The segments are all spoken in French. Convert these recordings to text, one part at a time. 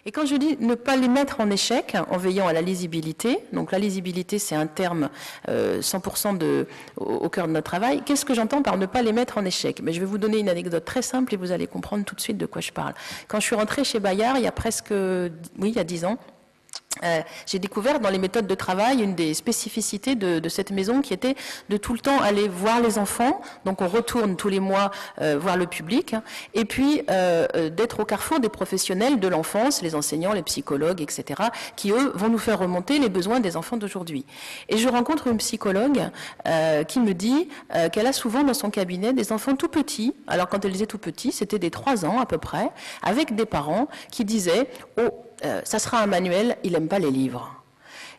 Et quand je dis ne pas les mettre en échec, en veillant à la lisibilité, donc la lisibilité c'est un terme 100% au cœur de notre travail, qu'est-ce que j'entends par ne pas les mettre en échec? Mais je vais vous donner une anecdote très simple et vous allez comprendre tout de suite de quoi je parle. Quand je suis rentrée chez Bayard, il y a il y a 10 ans, j'ai découvert dans les méthodes de travail une des spécificités de cette maison qui était de tout le temps aller voir les enfants, donc on retourne tous les mois voir le public, et puis d'être au carrefour des professionnels de l'enfance, les enseignants, les psychologues, etc., qui eux vont nous faire remonter les besoins des enfants d'aujourd'hui. Et je rencontre une psychologue qui me dit qu'elle a souvent dans son cabinet des enfants tout petits, alors quand elle disait tout petits, c'était des 3 ans à peu près, avec des parents qui disaient « Oh, ça sera un manuel, il n'aime pas les livres ».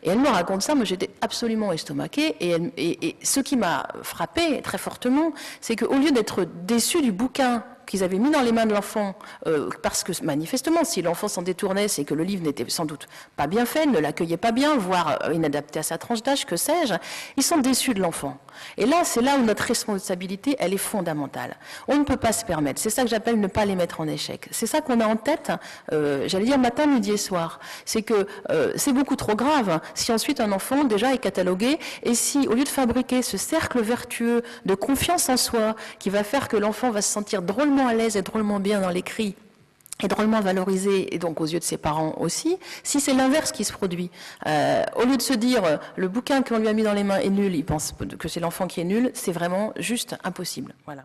Et elle me raconte ça, moi j'étais absolument estomaquée, et ce qui m'a frappée très fortement, c'est qu'au lieu d'être déçue du bouquin qu'ils avaient mis dans les mains de l'enfant, parce que manifestement, si l'enfant s'en détournait, c'est que le livre n'était sans doute pas bien fait, ne l'accueillait pas bien, voire inadapté à sa tranche d'âge, que sais-je, ils sont déçus de l'enfant. Et là, c'est là où notre responsabilité, elle est fondamentale. On ne peut pas se permettre, c'est ça que j'appelle ne pas les mettre en échec. C'est ça qu'on a en tête, j'allais dire matin, midi et soir. C'est que c'est beaucoup trop grave si ensuite un enfant déjà est catalogué, et si au lieu de fabriquer ce cercle vertueux de confiance en soi, qui va faire que l'enfant va se sentir drôlement à l'aise et drôlement bien dans l'écrit, et drôlement valorisé, et donc aux yeux de ses parents aussi, si c'est l'inverse qui se produit. Au lieu de se dire le bouquin qu'on lui a mis dans les mains est nul, il pense que c'est l'enfant qui est nul, c'est vraiment juste impossible. Voilà.